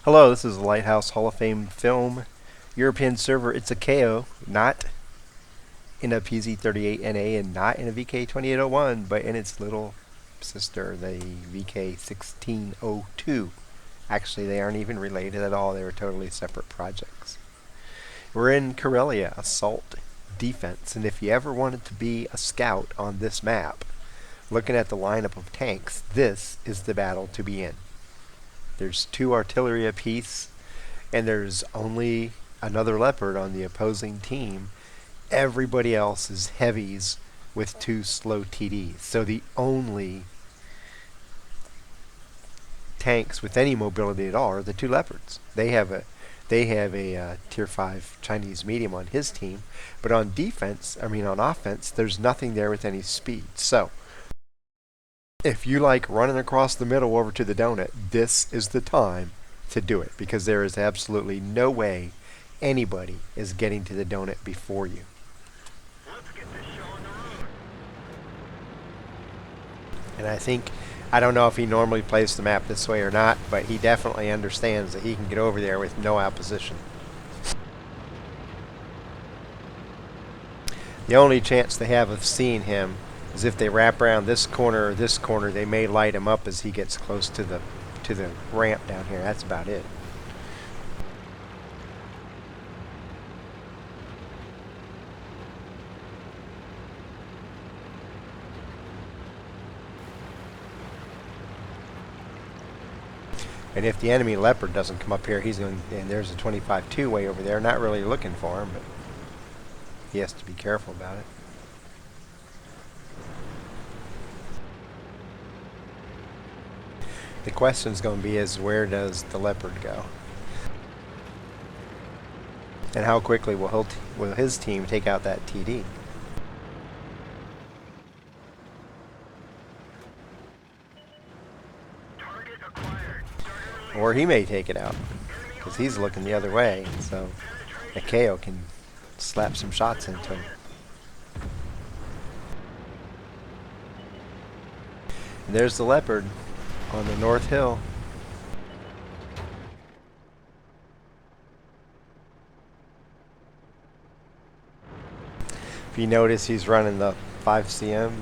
Hello, this is the Lighthouse Hall of Fame film European server. It's Akao, not in a PZ38NA and not in a VK2801, but in its little sister, the VK1602. Actually, they aren't even related at all. They were totally separate projects. We're in Karelia, Assault Defense, and if you ever wanted to be a scout on this map, looking at the lineup of tanks, this is the battle to be in. There's 2 artillery apiece, and there's only another Leopard on the opposing team. Everybody else is heavies with 2 slow TDs. So the only tanks with any mobility at all are the 2 Leopards. They have a tier 5 Chinese medium on his team, but on offense, there's nothing there with any speed. So if you like running across the middle over to the donut, this is the time to do it, because there is absolutely no way anybody is getting to the donut before you. And I don't know if he normally plays the map this way or not, but he definitely understands that he can get over there with no opposition. The only chance they have of seeing him is if they wrap around this corner or this corner. They may light him up as he gets close to the ramp down here. That's about it. And if the enemy Leopard doesn't come up here, he's going. And there's a 25-2 way over there. Not really looking for him, but he has to be careful about it. The question's going to be is, where does the Leopard go? And how quickly will his team take out that TD? Or he may take it out, because he's looking the other way, so Akao can slap some shots into him. And there's the Leopard on the North Hill. If you notice, he's running the 5cm.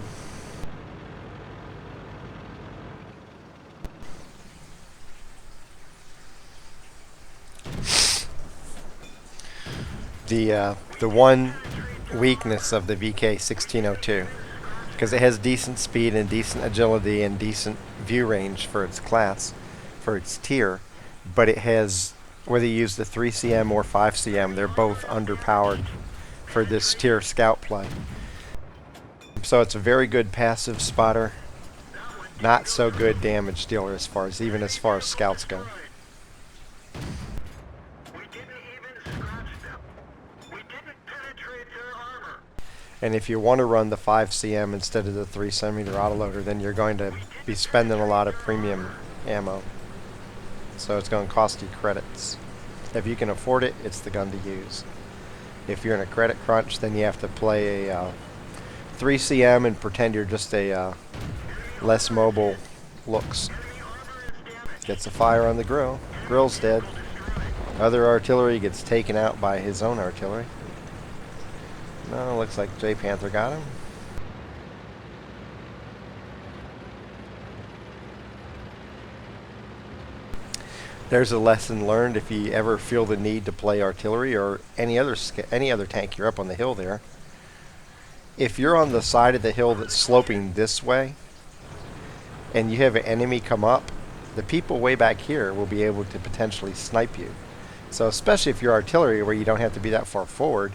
The one weakness of the VK1602, because it has decent speed and decent agility and decent view range for its class, for its tier, but it has, whether you use the 3cm or 5cm, they're both underpowered for this tier scout play. So it's a very good passive spotter, not so good damage dealer as far as scouts go. And if you want to run the 5cm instead of the 3cm autoloader, then you're going to be spending a lot of premium ammo. So it's going to cost you credits. If you can afford it, it's the gun to use. If you're in a credit crunch, then you have to play a 3cm and pretend you're just a less mobile looks. Gets a fire on the grill. Grill's dead. Other artillery gets taken out by his own artillery. No, looks like J Panther got him. There's a lesson learned if you ever feel the need to play artillery or any other tank. You're up on the hill there. If you're on the side of the hill that's sloping this way, and you have an enemy come up, the people way back here will be able to potentially snipe you. So especially if you're artillery, where you don't have to be that far forward,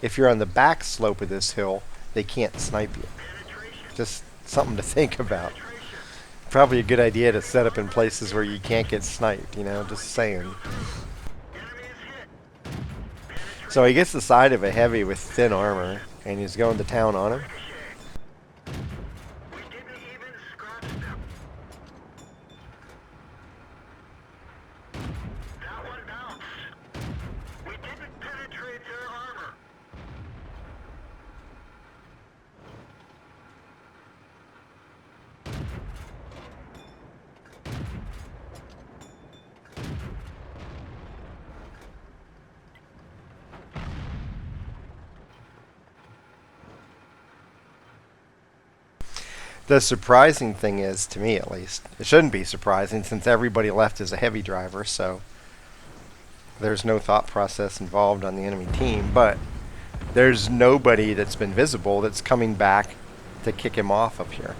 if you're on the back slope of this hill, they can't snipe you. Just something to think about. Probably a good idea to set up in places where you can't get sniped, just saying. So he gets the side of a heavy with thin armor, and he's going to town on him. The surprising thing is, to me at least, it shouldn't be surprising since everybody left is a heavy driver, so there's no thought process involved on the enemy team, but there's nobody that's been visible that's coming back to kick him off up here.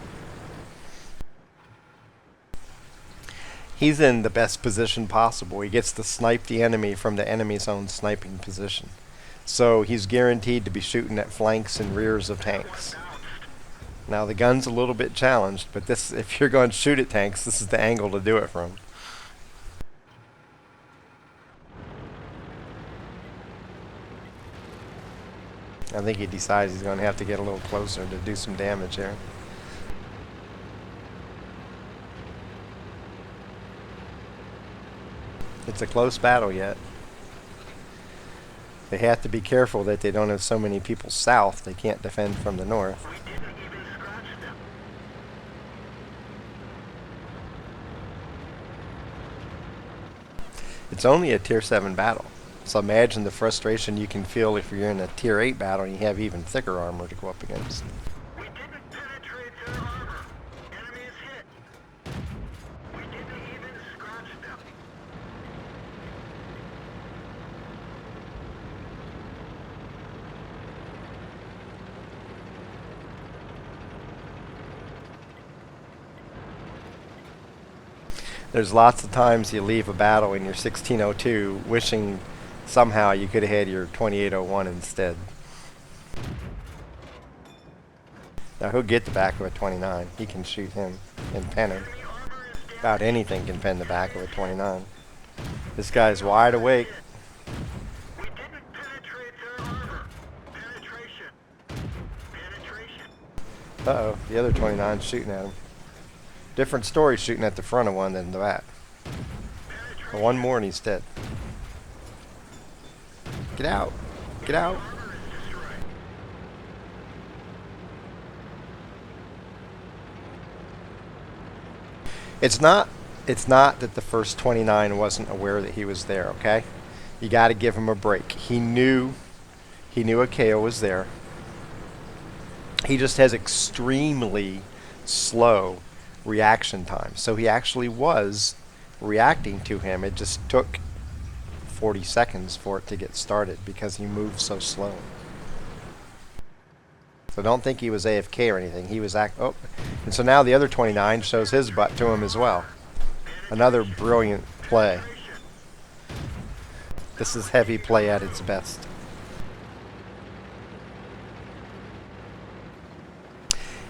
He's in the best position possible. He gets to snipe the enemy from the enemy's own sniping position. So he's guaranteed to be shooting at flanks and rears of tanks. Now the gun's a little bit challenged, but this, if you're going to shoot at tanks, this is the angle to do it from. I think he decides he's going to have to get a little closer to do some damage here. It's a close battle yet. They have to be careful that they don't have so many people south they can't defend from the north. It's only a tier 7 battle. So imagine the frustration you can feel if you're in a tier 8 battle and you have even thicker armor to go up against. There's lots of times you leave a battle in your 1602 wishing somehow you could have had your 2801 instead. Now he'll get the back of a 29. He can shoot him and pen him. About anything can pen the back of a 29. This guy's wide awake. Uh-oh, the other 29's shooting at him. Different story shooting at the front of one than the back. But one more and he's dead. Get out. Get out. It's not that the first 29 wasn't aware that he was there, okay? You got to give him a break. He knew Akao was there. He just has extremely slow reaction time. So he actually was reacting to him. It just took 40 seconds for it to get started because he moved so slow. So don't think he was AFK or anything. He was and so now the other 29 shows his butt to him as well. Another brilliant play. This is heavy play at its best.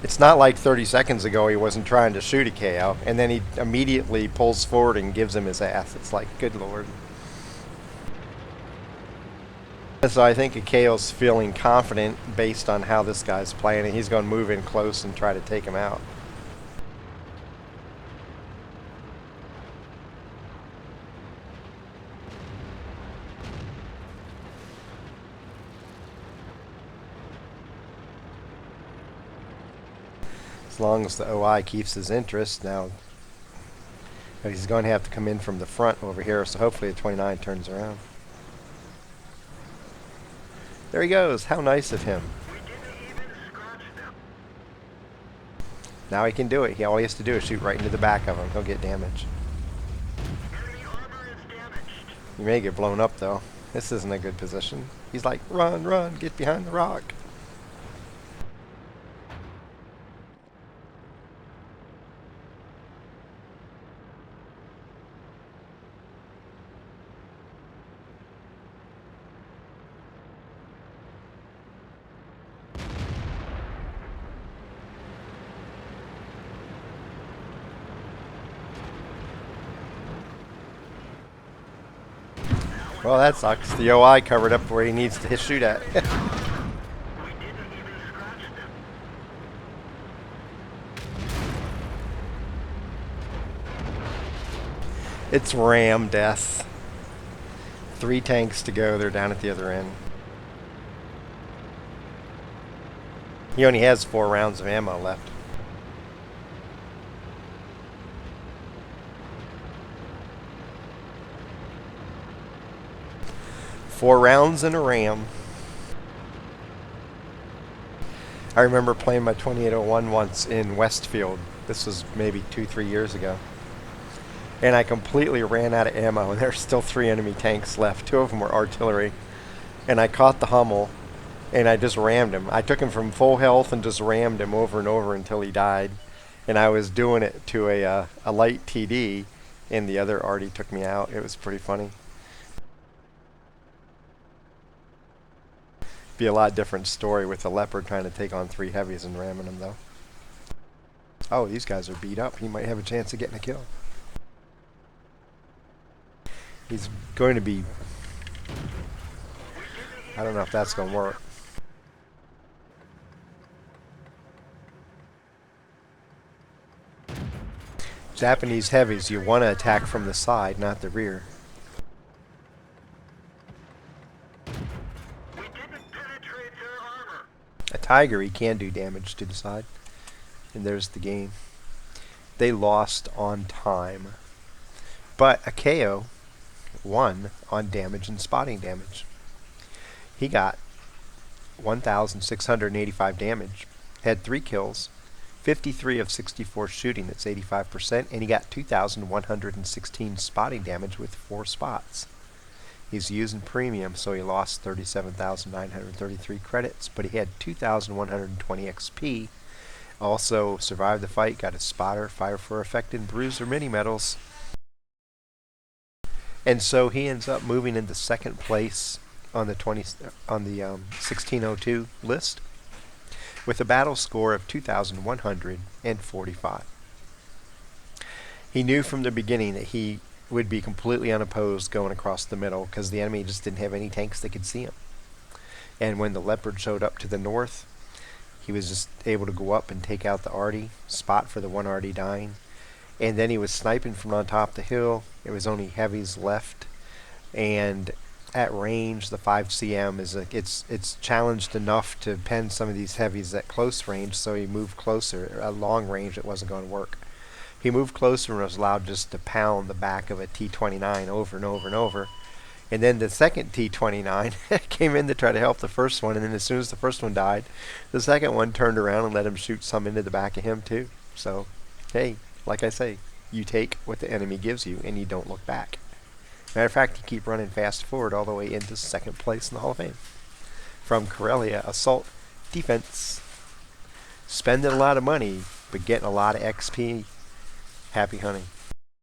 It's not like 30 seconds ago he wasn't trying to shoot Akao, and then he immediately pulls forward and gives him his ass. It's like, good lord. So I think Akao's feeling confident based on how this guy's playing, and he's going to move in close and try to take him out. As long as the OI keeps his interest. Now he's going to have to come in from the front over here, so hopefully the 29 turns around. There he goes. How nice of him. Now he can do it. All he has to do is shoot right into the back of him. He'll get damage. You may get blown up though. This isn't a good position. He's like, run, run, get behind the rock. Well, that sucks. The OI covered up where he needs to shoot at. It's ram death. 3 tanks to go. They're down at the other end. He only has 4 rounds of ammo left. Four rounds and a ram. I remember playing my 2801 once in Westfield. This was maybe 2, 3 years ago. And I completely ran out of ammo, and there's still 3 enemy tanks left. 2 of them were artillery. And I caught the Hummel, and I just rammed him. I took him from full health and just rammed him over and over until he died. And I was doing it to a light TD, and the other arty took me out. It was pretty funny. Be a lot different story with the Leopard trying to take on 3 heavies and ramming them, though. Oh, these guys are beat up. He might have a chance of getting a kill. He's going to be... I don't know if that's going to work. Japanese heavies, you want to attack from the side, not the rear. A Tiger, he can do damage to the side. And there's the game. They lost on time. But Akao won on damage and spotting damage. He got 1,685 damage, had 3 kills, 53 of 64 shooting, that's 85%, and he got 2,116 spotting damage with 4 spots. He's using premium, so he lost 37,933 credits, but he had 2,120 XP. Also survived the fight, got a spotter, fire for effect, and bruiser mini medals. And so he ends up moving into 2nd place on the 1602 list with a battle score of 2,145. He knew from the beginning that he would be completely unopposed going across the middle because the enemy just didn't have any tanks that could see him. And when the Leopard showed up to the north, he was just able to go up and take out the arty, spot for the 1 arty dying. And then he was sniping from on top of the hill. It was only heavies left. And at range, the 5cm is it's challenged enough to pen some of these heavies at close range, so he moved closer. At long range, it wasn't going to work. He moved closer and was allowed just to pound the back of a T-29 over and over and over. And then the second T-29 came in to try to help the first one, and then as soon as the first one died, the second one turned around and let him shoot some into the back of him too. So, hey, like I say, you take what the enemy gives you and you don't look back. Matter of fact, you keep running fast forward all the way into 2nd place in the Hall of Fame. From Karelia, Assault Defense. Spending a lot of money, but getting a lot of XP. Happy hunting.